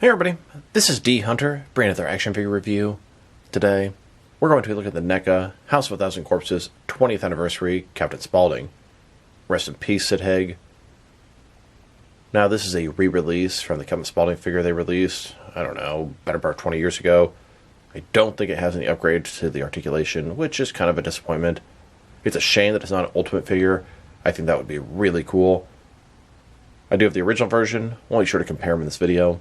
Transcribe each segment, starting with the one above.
Hey everybody, this is D Hunter, bringing another action figure review. Today, we're going to look at the Neca House of 1,000 Corpses 20th Anniversary Captain Spaulding. Rest in peace, Sid Haig. Now, this is a re-release from the Captain Spaulding figure they released, I don't know, better part of 20 years ago. I don't think it has any upgrades to the articulation, which is kind of a disappointment. It's a shame that it's not an ultimate figure. I think that would be really cool. I do have the original version. I'll be sure to compare them in this video.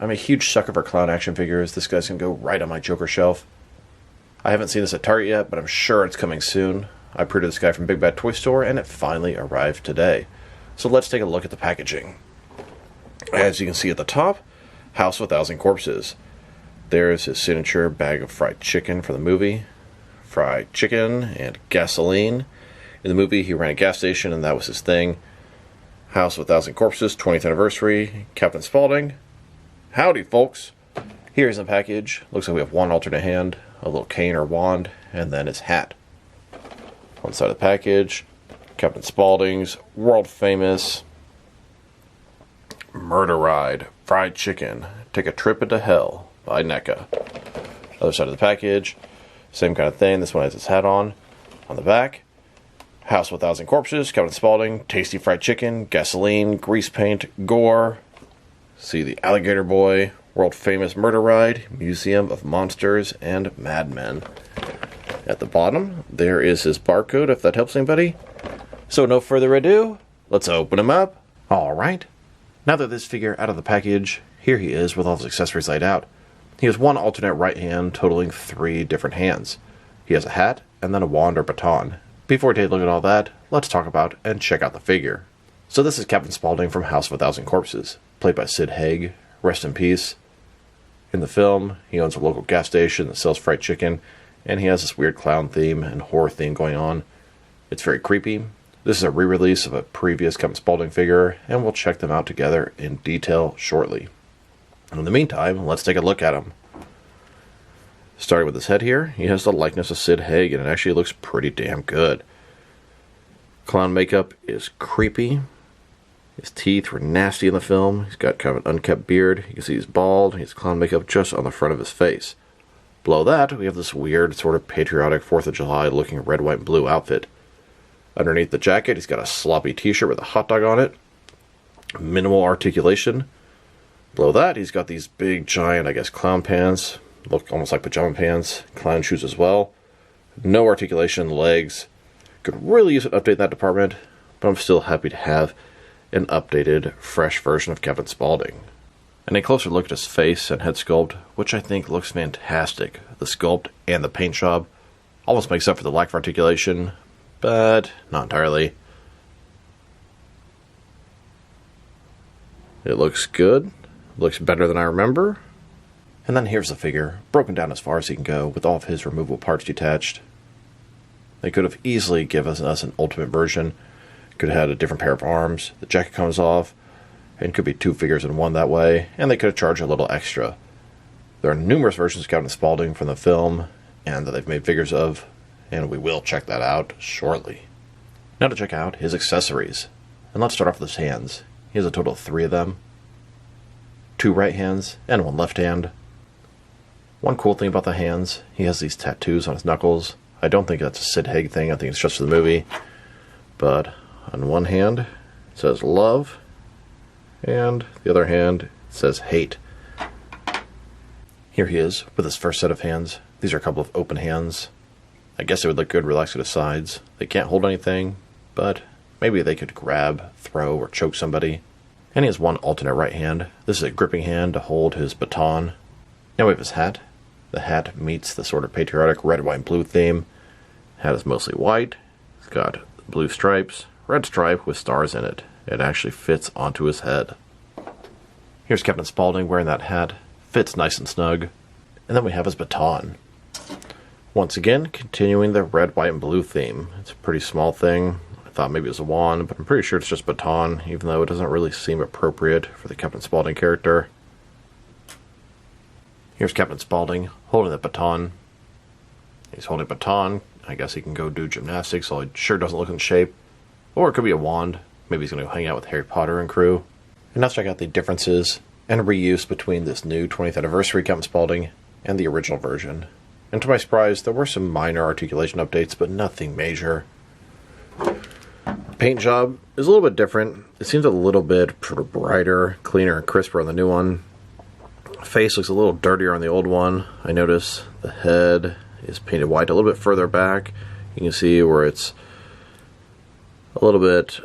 I'm a huge sucker for clown action figures. This guy's going to go right on my Joker shelf. I haven't seen this at Target yet, but I'm sure it's coming soon. I pre-ordered this guy from Big Bad Toy Store, and it finally arrived today. So let's take a look at the packaging. As you can see at the top, House of 1,000 Corpses. There's his signature bag of fried chicken for the movie. Fried chicken and gasoline. In the movie, he ran a gas station, and that was his thing. House of 1,000 Corpses, 20th Anniversary, Captain Spaulding. Howdy, folks. Here's the package. Looks like we have one alternate hand, a little cane or wand, and then his hat. On the side of the package, Captain Spaulding's world-famous Murder Ride, Fried Chicken, Take a Trip into Hell by Neca. Other side of the package, same kind of thing. This one has his hat on. On the back, House of 1,000 Corpses, Captain Spaulding, Tasty Fried Chicken, Gasoline, Grease Paint, Gore. See the Alligator Boy, World Famous Murder Ride, Museum of Monsters and Madmen. At the bottom, there is his barcode, if that helps anybody. So no further ado, let's open him up. Alright, now that this figure out of the package, here he is with all his accessories laid out. He has one alternate right hand totaling 3 different hands. He has a hat and then a wand or baton. Before we take a look at all that, let's talk about and check out the figure. So this is Captain Spaulding from House of 1,000 Corpses, played by Sid Haig, rest in peace. In the film, he owns a local gas station that sells fried chicken, and he has this weird clown theme and horror theme going on. It's very creepy. This is a re-release of a previous Captain Spaulding figure, and we'll check them out together in detail shortly. In the meantime, let's take a look at him. Starting with his head here, he has the likeness of Sid Haig, and it actually looks pretty damn good. Clown makeup is creepy. His teeth were nasty in the film. He's got kind of an unkept beard. You can see he's bald. He has clown makeup just on the front of his face. Below that, we have this weird, sort of patriotic 4th of July looking red, white, and blue outfit. Underneath the jacket, he's got a sloppy t-shirt with a hot dog on it. Minimal articulation. Below that, he's got these big, giant, I guess, clown pants. Look almost like pajama pants. Clown shoes as well. No articulation in the legs. Could really use an update in that department, but I'm still happy to have an updated, fresh version of Captain Spaulding. And a closer look at his face and head sculpt, which I think looks fantastic. The sculpt and the paint job almost makes up for the lack of articulation, but not entirely. It looks good. Looks better than I remember. And then here's the figure, broken down as far as he can go, with all of his removable parts detached. They could have easily given us an ultimate version. Could have had a different pair of arms, the jacket comes off, and could be 2 figures in one that way, and they could have charged a little extra. There are numerous versions of Captain Spaulding from the film, and that they've made figures of, and we will check that out shortly. Now to check out his accessories. And let's start off with his hands. He has a total of 3 of them. 2 right hands, and 1 left hand. One cool thing about the hands, he has these tattoos on his knuckles. I don't think that's a Sid Haig thing, I think it's just for the movie. But on one hand, it says love, and the other hand, it says hate. Here he is, with his first set of hands. These are a couple of open hands. I guess it would look good relaxed at his sides. They can't hold anything, but maybe they could grab, throw, or choke somebody. And he has one alternate right hand. This is a gripping hand to hold his baton. Now we have his hat. The hat meets the sort of patriotic red, white, and blue theme. Hat is mostly white. It's got blue stripes, red stripe with stars in it. It actually fits onto his head. Here's Captain Spaulding wearing that hat. Fits nice and snug. And then we have his baton. Once again, continuing the red, white, and blue theme. It's a pretty small thing. I thought maybe it was a wand, but I'm pretty sure it's just baton, even though it doesn't really seem appropriate for the Captain Spaulding character. Here's Captain Spaulding holding the baton. He's holding a baton. I guess he can go do gymnastics, although he sure doesn't look in shape. Or it could be a wand. Maybe he's going to go hang out with Harry Potter and crew. And let's check out the differences and a reuse between this new 20th anniversary Captain Spaulding and the original version. And to my surprise, there were some minor articulation updates, but nothing major. Paint job is a little bit different. It seems a little bit brighter, cleaner, and crisper on the new one. Face looks a little dirtier on the old one. I notice the head is painted white a little bit further back. You can see where it's a little bit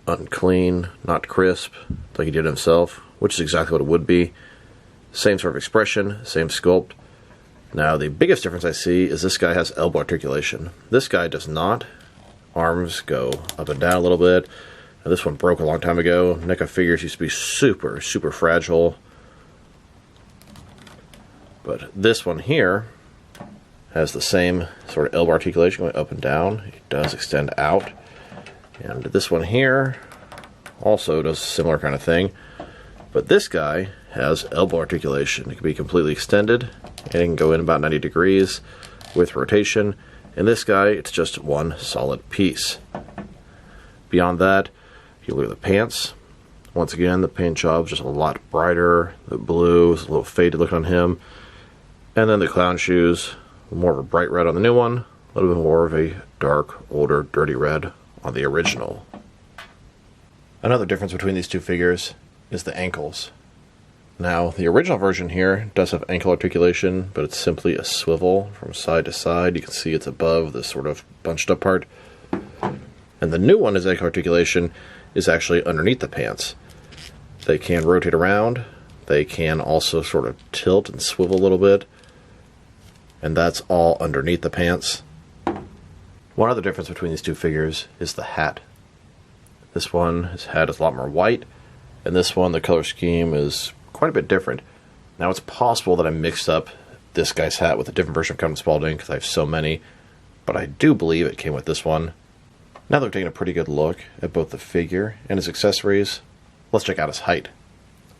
unclean, not crisp, like he did himself, which is exactly what it would be. Same sort of expression, same sculpt. Now, the biggest difference I see is this guy has elbow articulation. This guy does not. Arms go up and down a little bit. Now, this one broke a long time ago. Neca figures used to be super, super fragile. But this one here has the same sort of elbow articulation going up and down. It does extend out. And this one here also does a similar kind of thing. But this guy has elbow articulation. It can be completely extended, and it can go in about 90 degrees with rotation. In this guy, it's just one solid piece. Beyond that, if you look at the pants, once again, the paint job's just a lot brighter. The blue is a little faded look on him. And then the clown shoes, more of a bright red on the new one, a little bit more of a dark, older, dirty red on the original. Another difference between these two figures is the ankles. Now, the original version here does have ankle articulation, but it's simply a swivel from side to side. You can see it's above this sort of bunched up part. And the new one, is ankle articulation, is actually underneath the pants. They can rotate around. They can also sort of tilt and swivel a little bit. And that's all underneath the pants. One other difference between these two figures is the hat. This one, his hat is a lot more white, and this one, the color scheme is quite a bit different. Now, it's possible that I mixed up this guy's hat with a different version of Captain Spaulding, because I have so many, but I do believe it came with this one. Now that we've taken a pretty good look at both the figure and his accessories, let's check out his height.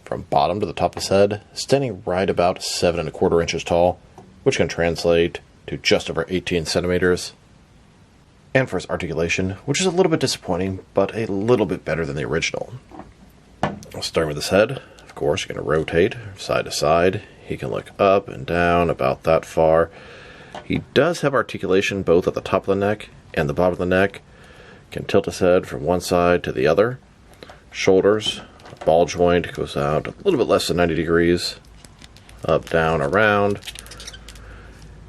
From bottom to the top of his head, standing right about 7¼ inches tall, which can translate to just over 18 centimeters. And for his articulation, which is a little bit disappointing, but a little bit better than the original. Starting with his head, of course, you're going to rotate side to side. He can look up and down about that far. He does have articulation both at the top of the neck and the bottom of the neck. Can tilt his head from one side to the other. Shoulders, ball joint goes out a little bit less than 90 degrees. Up, down, around.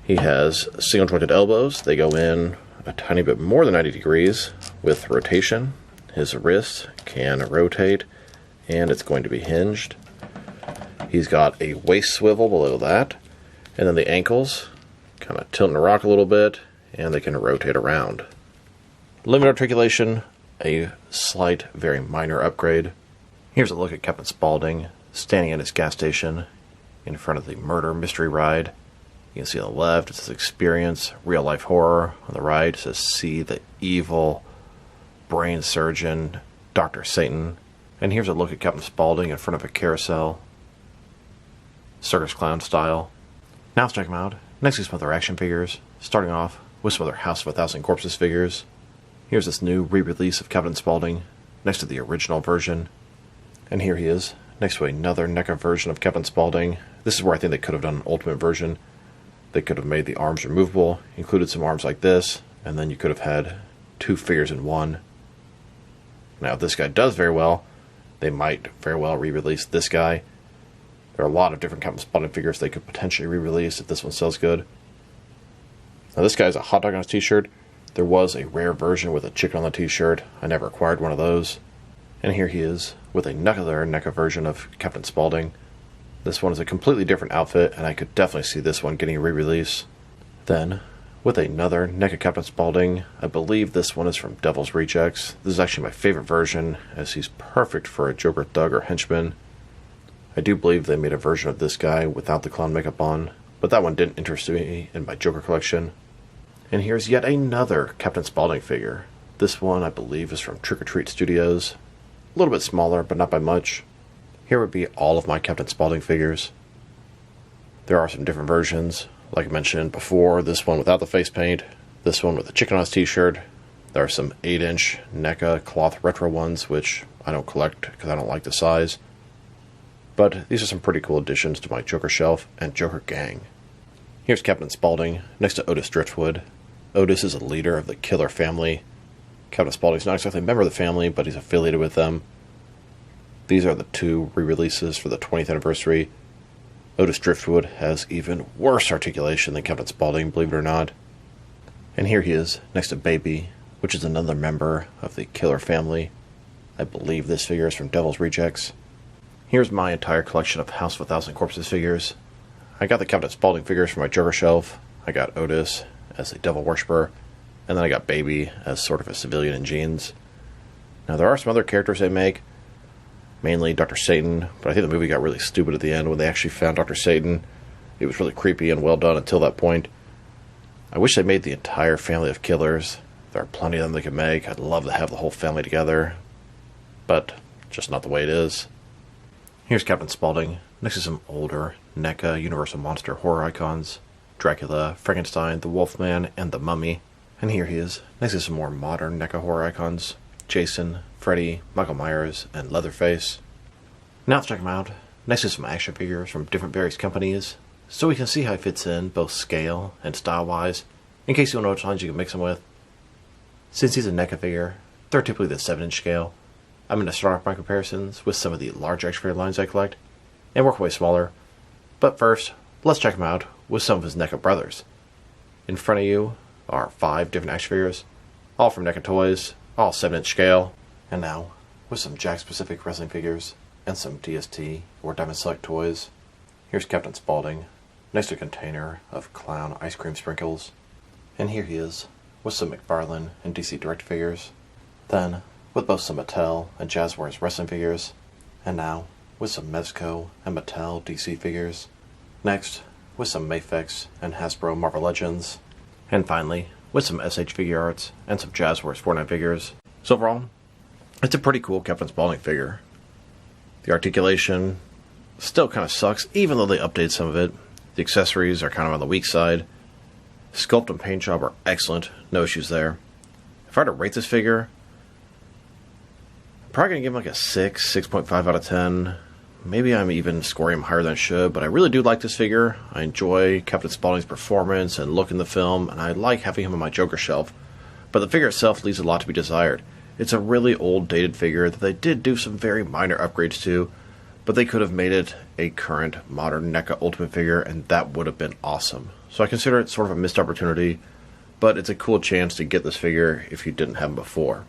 He has single jointed elbows. They go in a tiny bit more than 90 degrees with rotation. His wrist can rotate, and it's going to be hinged. He's got a waist swivel below that, and then the ankles kind of tilt and rock a little bit, and they can rotate around. Limited articulation, a slight, very minor upgrade. Here's a look at Captain Spaulding standing at his gas station in front of the murder mystery ride. You can see on the left, it says Experience Real Life Horror. On the right, it says See the Evil Brain Surgeon, Dr. Satan. And here's a look at Captain Spaulding in front of a carousel, circus clown style. Now let's check them out. Next is some other action figures, starting off with some other House of 1,000 Corpses figures. Here's this new re-release of Captain Spaulding next to the original version. And here he is, next to another NECA version of Captain Spaulding. This is where I think they could have done an ultimate version. They could have made the arms removable, included some arms like this, and then you could have had two figures in one. Now, if this guy does very well, they might very well re-release this guy. There are a lot of different Captain Spaulding figures they could potentially re-release if this one sells good. Now, this guy has a hot dog on his t-shirt. There was a rare version with a chicken on the t-shirt. I never acquired one of those. And here he is with another NECA version of Captain Spaulding. This one is a completely different outfit, and I could definitely see this one getting a re-release. Then, with another NECA Captain Spaulding, I believe this one is from Devil's Rejects. This is actually my favorite version, as he's perfect for a Joker thug or henchman. I do believe they made a version of this guy without the clown makeup on, but that one didn't interest me in my Joker collection. And here's yet another Captain Spaulding figure. This one, I believe, is from Trick or Treat Studios. A little bit smaller, but not by much. Here would be all of my Captain Spaulding figures. There are some different versions. Like I mentioned before, this one without the face paint, this one with the chicken on his t-shirt. There are some 8-inch NECA cloth retro ones, which I don't collect because I don't like the size. But these are some pretty cool additions to my Joker shelf and Joker gang. Here's Captain Spaulding next to Otis Driftwood. Otis is a leader of the Killer family. Captain Spaulding's not exactly a member of the family, but he's affiliated with them. These are the 2 re-releases for the 20th anniversary. Otis Driftwood has even worse articulation than Captain Spaulding, believe it or not. And here he is, next to Baby, which is another member of the Killer family. I believe this figure is from Devil's Rejects. Here's my entire collection of House of 1,000 Corpses figures. I got the Captain Spaulding figures from my Joker shelf. I got Otis as a devil worshipper, and then I got Baby as sort of a civilian in jeans. Now there are some other characters they make, mainly Dr. Satan, but I think the movie got really stupid at the end when they actually found Dr. Satan. It was really creepy and well done until that point. I wish they made the entire family of killers. There are plenty of them they could make. I'd love to have the whole family together, but just not the way it is. Here's Captain Spaulding, next to some older NECA Universal Monster horror icons. Dracula, Frankenstein, the Wolfman, and the Mummy. And here he is, next to some more modern NECA horror icons. Jason, Freddy, Michael Myers, and Leatherface. Now let's check him out, next to some action figures from different various companies, so we can see how he fits in, both scale and style-wise, in case you don't know which lines you can mix him with. Since he's a NECA figure, they're typically the 7-inch scale. I'm going to start off my comparisons with some of the large action figure lines I collect, and work way smaller. But first, let's check him out with some of his NECA brothers. In front of you are 5 different action figures, all from NECA Toys, all 7-inch scale. And now, with some Jakks-specific wrestling figures, and some DST or Diamond Select toys, here's Captain Spaulding, next to a container of clown ice cream sprinkles. And here he is, with some McFarlane and DC Direct figures. Then, with both some Mattel and Jazzwares wrestling figures. And now, with some Mezco and Mattel DC figures. Next, with some Mafex and Hasbro Marvel Legends. And finally, with some SH Figure Arts and some Jazzwares Fortnite figures. So overall, it's a pretty cool Captain Spaulding figure. The articulation still kind of sucks, even though they updated some of it. The accessories are kind of on the weak side. Sculpt and paint job are excellent, no issues there. If I had to rate this figure, I'm probably going to give him like a 6, 6.5 out of 10. Maybe I'm even scoring him higher than I should, but I really do like this figure. I enjoy Captain Spaulding's performance and look in the film, and I like having him on my Joker shelf. But the figure itself leaves a lot to be desired. It's a really old, dated figure that they did do some very minor upgrades to, but they could have made it a current, modern NECA Ultimate figure, and that would have been awesome. So I consider it sort of a missed opportunity, but it's a cool chance to get this figure if you didn't have him before.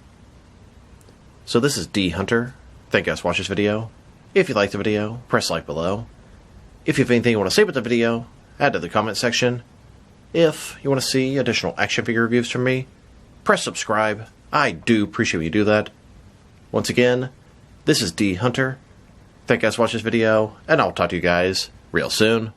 So this is D Hunter. Thank you guys for watching this video. If you liked the video, press like below. If you have anything you want to say about the video, add to the comment section. If you want to see additional action figure reviews from me, press subscribe. I do appreciate when you do that. Once again, this is D Hunter. Thank you guys for watching this video, and I'll talk to you guys real soon.